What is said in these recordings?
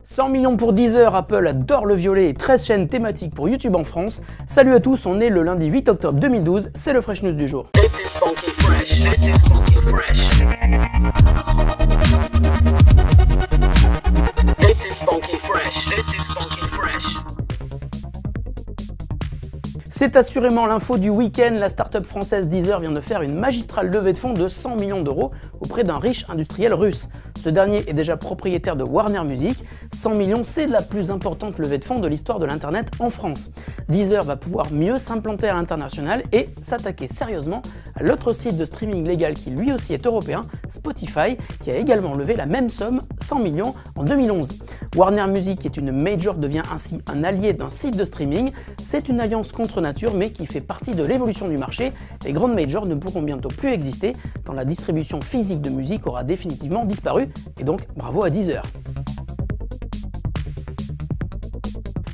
100 millions pour Deezer, Apple adore le violet et 13 chaînes thématiques pour YouTube en France. Salut à tous, on est le lundi 8 octobre 2012, c'est le Fresh News du jour. This is funky fresh. This is funky fresh. This is funky fresh. This is funky fresh. C'est assurément l'info du week-end, la start-up française Deezer vient de faire une magistrale levée de fonds de 100 millions d'euros auprès d'un riche industriel russe. Ce dernier est déjà propriétaire de Warner Music. 100 millions, c'est la plus importante levée de fonds de l'histoire de l'internet en France. Deezer va pouvoir mieux s'implanter à l'international et s'attaquer sérieusement à l'autre site de streaming légal qui lui aussi est européen, Spotify, qui a également levé la même somme, 100 millions, en 2011. Warner Music, qui est une major, devient ainsi un allié d'un site de streaming. C'est une alliance contre nature, mais qui fait partie de l'évolution du marché. Les grandes majors ne pourront bientôt plus exister quand la distribution physique de musique aura définitivement disparu, et donc bravo à Deezer.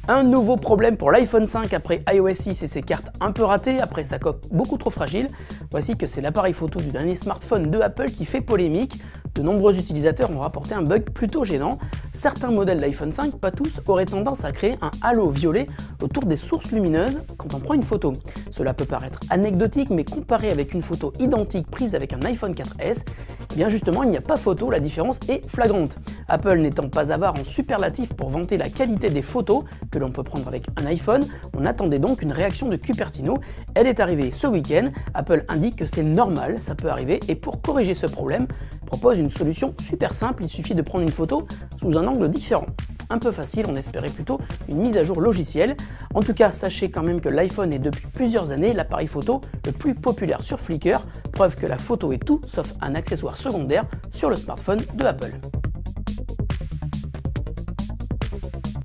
Un nouveau problème pour l'iPhone 5 après iOS 6 et ses cartes un peu ratées, après sa coque beaucoup trop fragile. Voici que c'est l'appareil photo du dernier smartphone de Apple qui fait polémique. De nombreux utilisateurs ont rapporté un bug plutôt gênant. Certains modèles d'iPhone 5, pas tous, auraient tendance à créer un halo violet autour des sources lumineuses quand on prend une photo. Cela peut paraître anecdotique, mais comparé avec une photo identique prise avec un iPhone 4S, eh bien justement il n'y a pas photo, la différence est flagrante. Apple n'étant pas avare en superlatif pour vanter la qualité des photos que l'on peut prendre avec un iPhone, on attendait donc une réaction de Cupertino. Elle est arrivée ce week-end. Apple indique que c'est normal, ça peut arriver, et pour corriger ce problème, propose une solution super simple, il suffit de prendre une photo sous un angle différent. Un peu facile, on espérait plutôt une mise à jour logicielle. En tout cas, sachez quand même que l'iPhone est depuis plusieurs années l'appareil photo le plus populaire sur Flickr, preuve que la photo est tout sauf un accessoire secondaire sur le smartphone de Apple.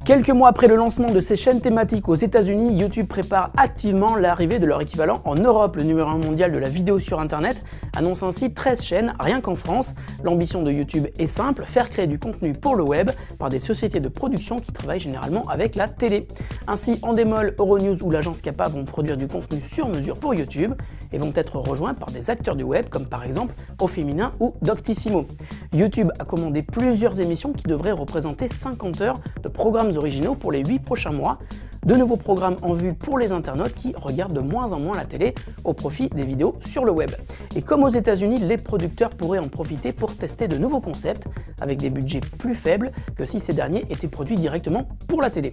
Quelques mois après le lancement de ces chaînes thématiques aux États-Unis, YouTube prépare activement l'arrivée de leur équivalent en Europe. Le numéro 1 mondial de la vidéo sur Internet annonce ainsi 13 chaînes rien qu'en France. L'ambition de YouTube est simple, faire créer du contenu pour le web par des sociétés de production qui travaillent généralement avec la télé. Ainsi, Endemol, Euronews ou l'agence Kappa vont produire du contenu sur mesure pour YouTube et vont être rejoints par des acteurs du web comme par exemple Au Féminin ou Doctissimo. YouTube a commandé plusieurs émissions qui devraient représenter 50 heures de programmes originaux pour les 8 prochains mois. De nouveaux programmes en vue pour les internautes qui regardent de moins en moins la télé au profit des vidéos sur le web. Et comme aux États-Unis, les producteurs pourraient en profiter pour tester de nouveaux concepts avec des budgets plus faibles que si ces derniers étaient produits directement pour la télé.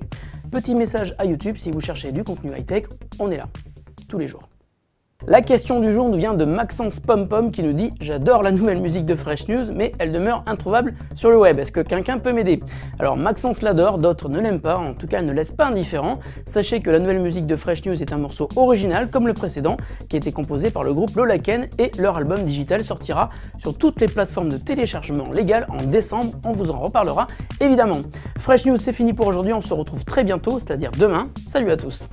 Petit message à YouTube, si vous cherchez du contenu high-tech, on est là, tous les jours. La question du jour nous vient de Maxence Pompom qui nous dit « J'adore la nouvelle musique de Fresh News, mais elle demeure introuvable sur le web. Est-ce que quelqu'un peut m'aider ?» Alors Maxence l'adore, d'autres ne l'aiment pas, en tout cas elle ne laisse pas indifférent. Sachez que la nouvelle musique de Fresh News est un morceau original comme le précédent, qui a été composé par le groupe Lolaken, et leur album digital sortira sur toutes les plateformes de téléchargement légales en décembre. On vous en reparlera évidemment. Fresh News, c'est fini pour aujourd'hui, on se retrouve très bientôt, c'est-à-dire demain. Salut à tous.